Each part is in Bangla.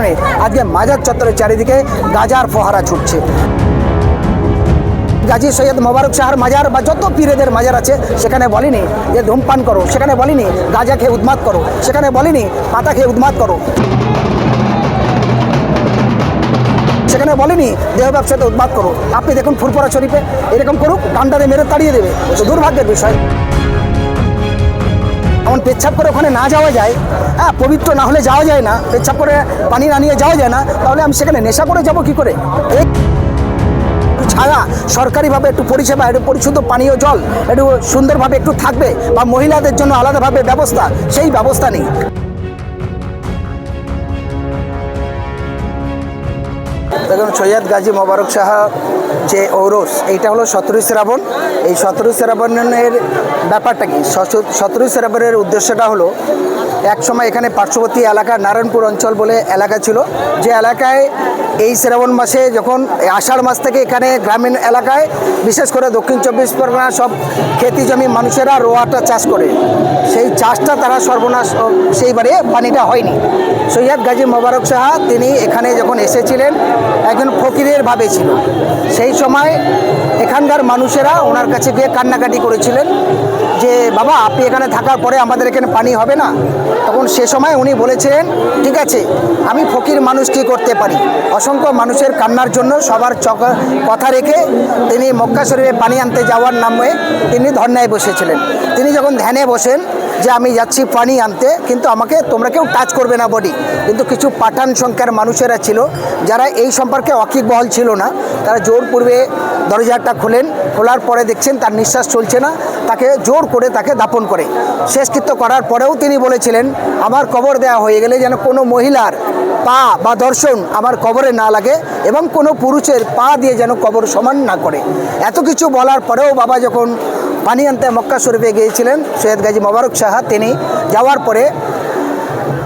কারণে আজকে মাজার চত্বরের চারিদিকে গাজার ফোহারা ছুটছে। গাজী সৈয়দ মোবারক শাহর মাজার বা যত পীরেদের মাজার আছে সেখানে বলিনি যে ধূমপান করো, সেখানে বলিনি গাঁজা খেয়ে উন্মাদ করো, সেখানে বলিনি পাতা খেয়ে উন্মাদ করো, সেখানে বলিনি দেহ ব্যবসাতে উন্মাদ করো। আপনি দেখুন ফুরফুরা শরীফে এরকম করুক, ডান্ডারে মেরে তাড়িয়ে দেবে। তো দুর্ভাগ্যের বিষয়, এমন পেচ্ছাপ করে ওখানে না যাওয়া যায়, হ্যাঁ পবিত্র না হলে যাওয়া যায় না, পেচ্ছাপ করে পানি না নিয়ে যাওয়া যায় না, তাহলে আমি সেখানে নেশা করে যাব কি করে? এই ছাড়া সরকারিভাবে একটু পরিষেবা, একটু পরিশুদ্ধ পানীয় জল একটু সুন্দরভাবে একটু থাকবে বা মহিলাদের জন্য আলাদাভাবে ব্যবস্থা, সেই ব্যবস্থা নেই। দেখুন, সৈয়দ গাজী মোবারক শাহ যে ঔরস, এইটা হলো 17 শ্রাবণ। এই 17 শ্রাবণের ব্যাপারটা কি? 17 শ্রাবণের উদ্দেশ্যটা হলো, এক সময় এখানে পার্শ্ববর্তী এলাকা নারায়ণপুর অঞ্চল বলে এলাকা ছিল, যে এলাকায় এই শ্রাবণ মাসে যখন আষাঢ় মাস থেকে এখানে গ্রামীণ এলাকায় বিশেষ করে দক্ষিণ 24 পরগনা সব খেতি জমি মানুষেরা রোয়াটা চাষ করে, সেই চাষটা তারা সর্বনাশ, সেইবারে পানিটা হয়নি। সৈয়দ গাজী মোবারক শাহ তিনি এখানে যখন এসেছিলেন একজন ফকিরের ভাবে ছিল। সেই সময় এখানকার মানুষেরা ওনার কাছে গিয়ে কান্নাকাটি করেছিলেন যে বাবা আপনি এখানে থাকার পরে আমাদের এখানে পানি হবে না। তখন সে সময় উনি বলেছিলেন ঠিক আছে, আমি ফকির মানুষ কী করতে পারি। অসংখ্য মানুষের কান্নার জন্য সবার কথা রেখে তিনি মক্কা শরীফে পানি আনতে যাওয়ার নামে তিনি ধর্নায় বসেছিলেন। তিনি যখন ধ্যানে বসেন যে আমি যাচ্ছি পানি আনতে, কিন্তু আমাকে তোমরা কেউ টাচ করবে না বডি, কিন্তু কিছু পাঠান সংখ্যার মানুষেরা ছিল যারা এই সম্পর্কে ওয়াকিবহাল ছিল না, তারা জোর পূর্বে দরজাটা খোলেন, খোলার পরে দেখছেন তার নিঃশ্বাস চলছে না, তাকে জোর করে তাকে দাপন করে। শেষকৃত্য করার পরেও তিনি বলেছিলেন আমার কবর দেওয়া হয়ে গেলে যেন কোনো মহিলার পা বা দর্শন আমার কবরে না লাগে এবং কোনো পুরুষের পা দিয়ে যেন কবর সমান না করে। এত কিছু বলার পরেও বাবা যখন পানি আনতে মক্কা শরীফে গিয়েছিলেন সৈয়দ গাজী মোবারক শাহ, তিনি যাওয়ার পরে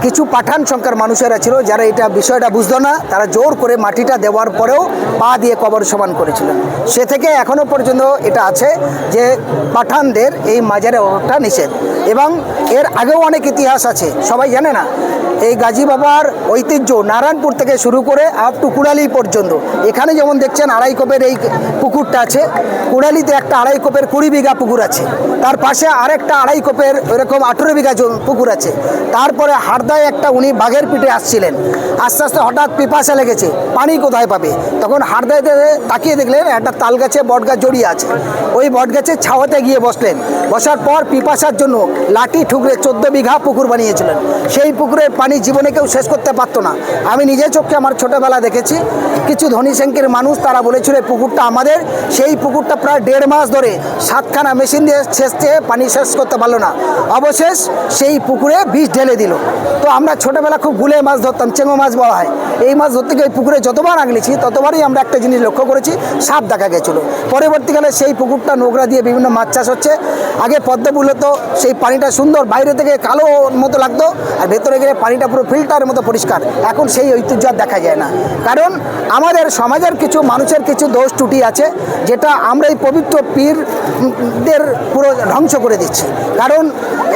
কিছু পাঠান সংখ্যার মানুষেরা ছিল যারা এটা বিষয়টা বুঝতো না, তারা জোর করে মাটিটা দেওয়ার পরেও পা দিয়ে কবর সমান করেছিলেন। সে থেকে এখনও পর্যন্ত এটা আছে যে পাঠানদের এই মাজারে ওঠা নিষেধ, এবং এর আগেও অনেক ইতিহাস আছে, সবাই জানে না। এই গাজী বাবার ঐতিহ্য নারায়ণপুর থেকে শুরু করে আপ টু কুড়ালি পর্যন্ত। এখানে যেমন দেখছেন 2.5 কোপের এই পুকুরটা আছে, কুড়ালিতে একটা 2.5 কোপের 20 বিঘা পুকুর আছে, তার পাশে আরেকটা 2.5 কোপের ওইরকম 18 বিঘা পুকুর আছে। তারপরে হারদায় একটা উনি বাঘের পিঠে আসছিলেন, আস্তে আস্তে হঠাৎ পিপাসা লেগেছে, পানি কোথায় পাবে, তখন হারদাইতে তাকিয়ে দেখলেন একটা তাল গাছে বট গাছ জড়িয়ে আছে, ওই বট গাছের ছাওয়াতে গিয়ে বসলেন। বসার পর পিপাসার জন্য লাঠি ঠুকরে 14 বিঘা পুকুর বানিয়েছিলেন। সেই পুকুরের পানি জীবনে কেউ শেষ করতে পারতো না। আমি নিজে চোখে আমার ছোটোবেলা দেখেছি, কিছু ধনী শ্রেণীর মানুষ তারা বলেছিল পুকুরটা আমাদের। সেই পুকুরটা প্রায় 1.5 মাস ধরে 7খানা মেশিন দিয়ে ছেঁচতে পানি শেষ করতে পারলো না, অবশেষ সেই পুকুরে বিষ ঢেলে দিল। তো আমরা ছোটোবেলা খুব গুলে মাছ ধরতাম, চেঙো মাছ বলা হয়। এই মাছ ধরতে গিয়ে পুকুরে যতবার আগলেছি ততবারই আমরা একটা জিনিস লক্ষ্য করেছি, সাপ দেখা গেছিলো। পরবর্তীকালে সেই পুকুরটা নোংরা দিয়ে বিভিন্ন মাছ চাষ হচ্ছে। আগে পদ্মফুল হতো, সেই পানিটা সুন্দর, বাইরে থেকে কালো মতো লাগতো, আর ভেতরে গেলে পানিটা পুরো ফিল্টারের মতো পরিষ্কার। এখন সেই ঐতিহ্য আর দেখা যায় না, কারণ আমাদের সমাজের কিছু মানুষের কিছু দোষ ত্রুটি আছে, যেটা আমরা এই পবিত্র পীরদের পুরো ধ্বংস করে দিচ্ছি। কারণ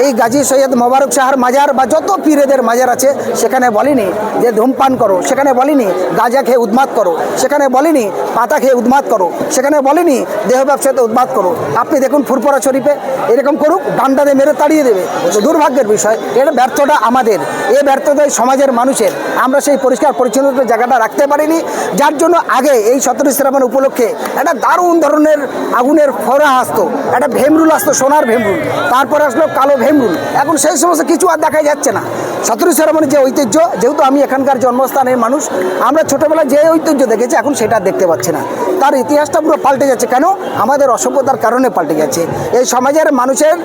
এই গাজী সৈয়দ মোবারক শাহর মাজার বা যত পীরেদের মাজার আছে সেখানে বলিনি যে ধূমপান করো, সেখানে বলিনি গাঁজা খেয়ে উন্মাদ করো, সেখানে বলিনি পাতা খেয়ে উন্মাদ করো, সেখানে বলিনি দেহ ব্যবসাতে উন্মাদ করো। আপনি দেখুন ফুরফুরা শরীফে এরকম করুক, ডান্ডারে মেরে তাড়িয়ে দেবে। দুর্ভাগ্যের বিষয়, এর ব্যর্থতা আমাদের, এই ব্যর্থতাই সমাজের মানুষের। আমরা সেই পরিষ্কার পরিচ্ছন্নতার জায়গাটা রাখতে পারিনি, যার জন্য আগে এই 17 শ্রাবণ উপলক্ষে একটা দারুণ ধরনের আগুনের ফোড়া আসতো, একটা ভেমরুল আসতো, সোনার ভেমরুল, তারপরে আসলো কালো ভেমরুল। এখন সেই সমস্ত কিছু আর দেখা যাচ্ছে না। 17 শ্রাবণের যে ঐতিহ্য, যেহেতু আমি এখানকার জন্মস্থানের মানুষ, আমরা ছোটোবেলায় যে ঐতিহ্য দেখেছি এখন সেটা দেখতে পাচ্ছি না। তার ইতিহাসটা পুরো পাল্টে যাচ্ছে। কেন? আমাদের অসভ্যতার কারণে পাল্টে যাচ্ছে। এই সমাজের মানুষের,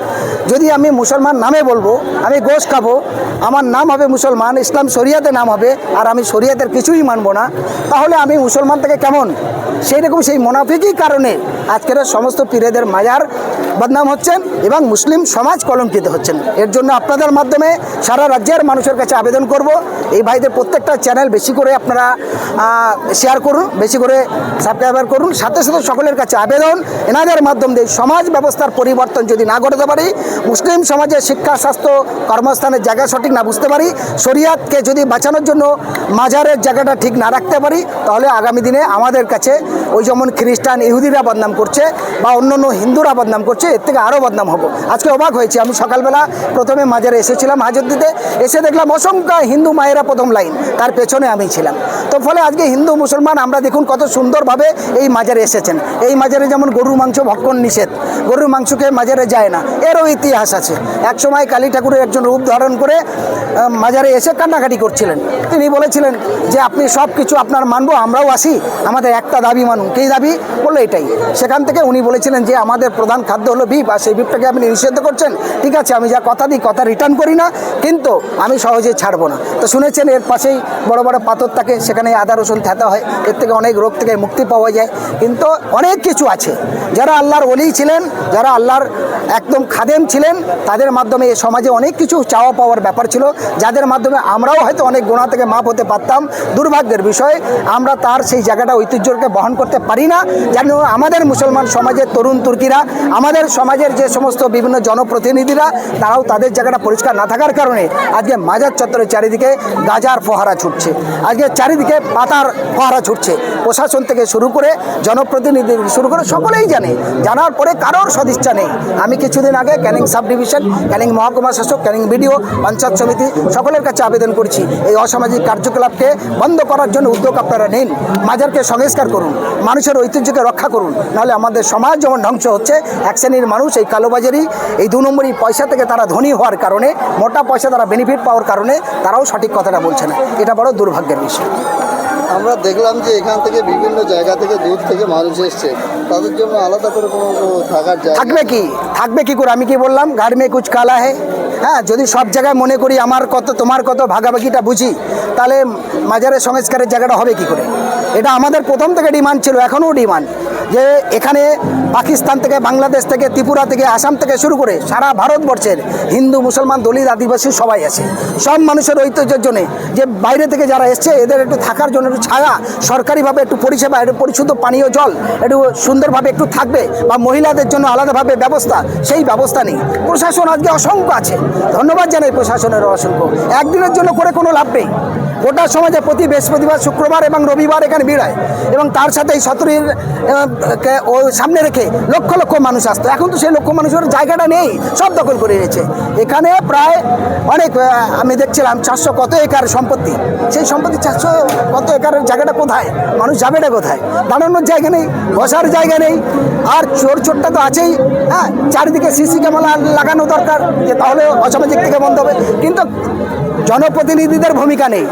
যদি আমি মুসলমান নামে বলবো, আমি গোশ খাবো, আমার নাম হবে মুসলমান, ইসলাম শরিয়াতে নাম হবে, আর আমি শরিয়াতের কিছুই মানবো না, তাহলে আমি মুসলমান থেকে কেমন? সেই রকম সেই মুনাফিকই কারণে আজকের সমস্ত পীরেদের মাজার বদনাম হচ্ছেন এবং মুসলিম সমাজ কলঙ্কিত হচ্ছেন। এর জন্য আপনাদের মাধ্যমে সারা রাজ্যের মানুষের কাছে আবেদন করব, এই ভাইদের প্রত্যেকটা চ্যানেল বেশি করে আপনারা শেয়ার করুন, বেশি করে সাবস্ক্রাইবার করুন। সাথে সাথে সকলের কাছে আবেদন, এনাদের মাধ্যম দিয়ে সমাজ ব্যবস্থার পরিবর্তন যদি না করতে পারি, মুসলিম সমাজের শিক্ষা, স্বাস্থ্য, কর্মস্থানের জায়গা সঠিক না বুঝতে পারি, শরিয়াতকে যদি বাঁচানোর জন্য মাজারের জায়গাটা ঠিক না রাখতে পারি, তাহলে আগামী দিনে আমাদের কাছে ওই যেমন খ্রিস্টান ইহুদিরা বদনাম করছে বা অন্যান্য হিন্দুরা বদনাম করছে, এর থেকে আরও বদনাম হবো। আজকে অবাক হয়েছি, আমি সকালবেলা প্রথমে মাজারে এসেছিলাম হাজত দিতে, এসে দেখলাম অসংখ্য হিন্দু মায়েরা প্রথম লাইন, তার পেছনে আমি ছিলাম। তো ফলে আজকে হিন্দু মুসলমান আমরা দেখুন কত সুন্দরভাবে এই মাজারে এসেছেন। এই মাজারে যেমন গরুর মাংস ভক্ষণ নিষেধ, গরুর মাংসকে মাজারে যায় না, এরও ইতিহাস আছে। একসময় কালী ঠাকুরের একজন রূপ ধারণ করে মাজারে এসে কান্নাকাটি করছিলেন। তিনি বলেছিলেন যে আপনি সব কিছু আপনার মানবো, আমরাও আসি, আমাদের একটা দাবি মানুন। কী দাবি বললো? এটাই। সেখান থেকে উনি বলেছিলেন যে আমাদের প্রধান খাদ্য হলো বিফ, আর সেই বিফটাকে আপনি নিষিদ্ধ করছেন, ঠিক আছে আমি যা কথা দিই কথা রিটার্ন করি না, কিন্তু আমি সহজে ছাড়বো না। তো শুনেছেন এর পাশেই বড় বড় পাথর থাকে, সেখানে আদা রসুন থেতা হয়, এর থেকে অনেক রোগ থেকে মুক্তি পাওয়া যায়। কিন্তু অনেক কিছু আছে, যারা আল্লাহর ওলি ছিলেন, যারা আল্লাহর একদম খাদেম ছিলেন, তাদের মাধ্যমে এই সমাজে অনেক কিছু চাওয়া পাওয়ার ব্যাপার ছিল, যাদের মাধ্যমে আমরাও হয়তো অনেক গোনা থেকে মাপ হতে পারতাম। দুর্ভাগ্যের বিষয় আমরা তার সেই জায়গাটা ঐতিহ্যকে বহন করতে পারি না। যেন আমাদের মুসলমান সমাজের তরুণ তুর্কিরা, আমাদের সমাজের যে সমস্ত বিভিন্ন জনপ্রতিনিধিরা, তারাও তাদের জায়গাটা পরিষ্কার না থাকার কারণে আজকে মাজার চত্বরের চারিদিকে গাজার ফোহারা ছুটছে, আজকে চারিদিকে পাতার ফোহারা ছুটছে। প্রশাসন থেকে শুরু করে জনপ্রতিনিধি শুরু করে সকলেই জানে, জানার পরে কারোর সদিচ্ছা নেই। আমি কিছুদিন আগে ক্যানিং সাব ডিভিশন, ক্যানিং মহকুমা শাসক, ক্যানিং বিডিও, পঞ্চায়েত সমিতি সকলের কাছে আবেদন করছি, এই অসামাজিক কার্যকলাপকে বন্ধ করার জন্য উদ্যোগ আপনারা নিন, মাজারকে সংস্কার করুন, মানুষের ঐতিহ্যকে রক্ষা করুন। নাহলে আমাদের সমাজ যেমন ধ্বংস হচ্ছে, এক শ্রেণীর মানুষ এই কালোবাজারি, এই 2 নম্বরই পয়সা থেকে তারা ধনী হওয়ার কারণে, মোটা পয়সা তারা বেনিফিট পাওয়ার কারণে তারাও সঠিক কথাটা বলছে না। এটা বড় দুর্ভাগ্যের বিষয়। আমরা দেখলাম যে এখান থেকে বিভিন্ন জায়গা থেকে দূর থেকে মানুষ এসছে, তাদের জন্য আলাদা করে কোনো থাকার জায়গা থাকবে কি করে? আমি কি বললাম, ঘর মে কুছ কালা है। হ্যাঁ, যদি সব জায়গায় মনে করি আমার কত তোমার কত ভাগাভাগিটা বুঝি, তাহলে মাজারের সংস্কারের জায়গাটা হবে কি করে? এটা আমাদের প্রথম থেকে ডিমান্ড ছিল, এখনও ডিমান্ড, যে এখানে পাকিস্তান থেকে, বাংলাদেশ থেকে, ত্রিপুরা থেকে, আসাম থেকে শুরু করে সারা ভারতবর্ষের হিন্দু, মুসলমান, দলিত, আদিবাসী সবাই আছে। সব মানুষের ঐতিহ্যের জন্য, যে বাইরে থেকে যারা এসছে এদের একটু থাকার জন্য একটু ছায়া, সরকারিভাবে একটু পরিষেবা, একটু পরিশুদ্ধ পানীয় জল একটু সুন্দরভাবে একটু থাকবে, বা মহিলাদের জন্য আলাদাভাবে ব্যবস্থা, সেই ব্যবস্থা নেই। প্রশাসন আজকে অসংখ্য আছে, ধন্যবাদ জানাই প্রশাসনের অসংখ্য। একদিনের জন্য করে কোনো লাভ নেই। গোটা সমাজে প্রতি বৃহস্পতিবার, শুক্রবার এবং রবিবার এখানে ভিড় হয়, এবং তার সাথে এই সতরীর ও সামনে রেখে লক্ষ লক্ষ মানুষ আসতো। এখন তো সেই লক্ষ মানুষের জায়গাটা নেই, সব দখল করে নিয়েছে। এখানে প্রায় অনেক, আমি দেখছিলাম 400 কত একর সম্পত্তি, সেই সম্পত্তি 400 কত একরের জায়গাটা কোথায়? মানুষ যাবেটা কোথায়? দাঁড়ানোর জায়গা নেই, বসার জায়গা নেই, আর চোরটা তো আছেই। হ্যাঁ, চারিদিকে সিসি ক্যামেরা লাগানো দরকার, যে তাহলে অসামাজিক থেকে বন্ধ হবে। কিন্তু জনপ্রতিনিধিদের ভূমিকা নেই।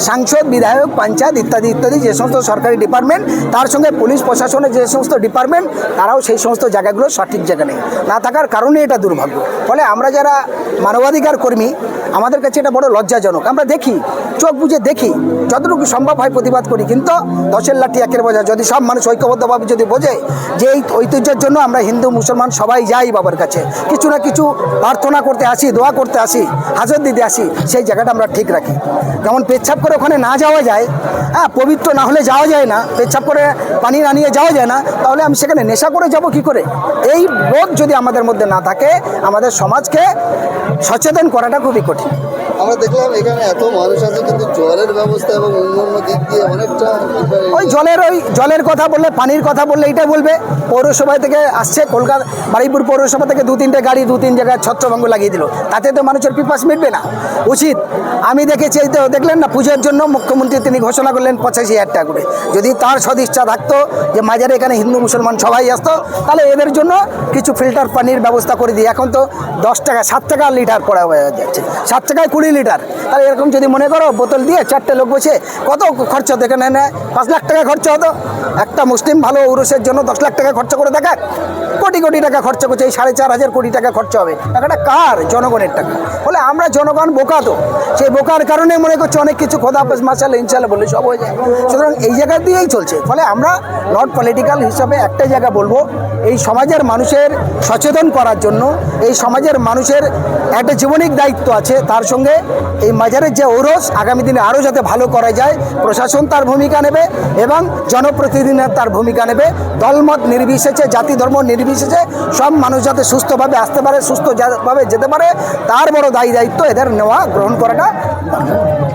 সাংসদ, বিধায়ক, পঞ্চায়েত ইত্যাদি ইত্যাদি যে সমস্ত সরকারি ডিপার্টমেন্ট, তার সঙ্গে পুলিশ প্রশাসনের যে সমস্ত ডিপার্টমেন্ট, তারাও সেই সমস্ত জায়গাগুলো সঠিক জায়গা নেই, না থাকার কারণে এটা দুর্ভাগ্য। ফলে আমরা যারা মানবাধিকার কর্মী, আমাদের কাছে এটা বড় লজ্জাজনক। আমরা দেখি, চোখ বুঝে দেখি, যতটুকু সম্ভব হয় প্রতিবাদ করি, কিন্তু 10-এর লাঠি 1-এর বোঝা। যদি সব মানুষ ঐক্যবদ্ধভাবে যদি বোঝে যে এই ঐতিহ্যের জন্য আমরা হিন্দু মুসলমান সবাই যাই বাবার কাছে, কিছু না কিছু প্রার্থনা করতে আসি, দোয়া করতে আসি, হাজত দিতে আসি, সেই জায়গাটা আমরা ঠিক রাখি। যেমন পেচ্ছাপ করে ওখানে না যাওয়া যায়, হ্যাঁ, পবিত্র না হলে যাওয়া যায় না, পেচ্ছাপ করে পানি না নিয়ে যাওয়া যায় না, তাহলে আমি সেখানে নেশা করে যাব কি করে? এই বোধ যদি আমাদের মধ্যে না থাকে, আমাদের সমাজকে সচেতন করাটা খুবই কঠিন। আমরা দেখলাম এখানে এত মানুষ আছে, কিন্তু জলের ব্যবস্থা এবং অন্যান্য দিক দিয়ে অনেকটা ওই জলের কথা বললে, পানির কথা বললে এটা বলবে পৌরসভা থেকে আসছে, কলকাতা বারুইপুর পৌরসভা থেকে 2-3টে গাড়ি 2-3 জায়গায় ছত্রভঙ্গ লাগিয়ে দিল, তাতে তো মানুষের পিপাস মিটবে না। উচিত, আমি দেখেছি, এই তো দেখলেন না, পুজোর জন্য মুখ্যমন্ত্রী তিনি ঘোষণা করলেন 85,000 টাকা করে। যদি তার সদিচ্ছা থাকতো যে মাজারে এখানে হিন্দু মুসলমান সবাই আসতো, তাহলে এদের জন্য কিছু ফিল্টার পানির ব্যবস্থা করে দিই। এখন তো 10 টাকা 7 টাকা লিটার পড়া হয়ে যাচ্ছে, 7 টাকায় 20 লিটার। তাহলে এরকম যদি মনে করো বোতল দিয়ে 4টে লোক বসে কত খরচা হতো, এখানে নেয় 5 লাখ টাকা খরচা হতো। একটা মুসলিম ভালো উরুসের জন্য 10 লাখ টাকা খরচা করে দেখাক, কোটি কোটি টাকা খরচা করছে। এই 4,500 কোটি টাকা খরচা হবে, টাকাটা কার? জনগণের টাকা। ফলে আমরা জনগণ বোকা, তো সেই বোকার কারণে মনে করছে অনেক কিছু খোদা হাফেজ মাশাআল্লাহ ইনশাআল্লাহ বলে সব হয়ে যায়। সুতরাং এই জায়গা দিয়েই চলছে। ফলে আমরা নট পলিটিক্যাল হিসাবে একটাই জায়গা বলবো, এই সমাজের মানুষের সচেতন করার জন্য, এই সমাজের মানুষের একটা জীবনিক দায়িত্ব আছে, তার সঙ্গে এই মাজারের যে ঔরস আগামী দিনে আরও যাতে ভালো করা যায়, প্রশাসন তার ভূমিকা নেবে এবং জনপ্রতিনিধিরা তার ভূমিকা নেবে। দলমত নির্বিশেষে, জাতি ধর্ম নির্বিশেষে সব মানুষ যাতে সুস্থভাবে আসতে পারে, সুস্থভাবে যেতে পারে, তার বড় দায়িত্ব এদের নেওয়া, গ্রহণ করাটা দরকার।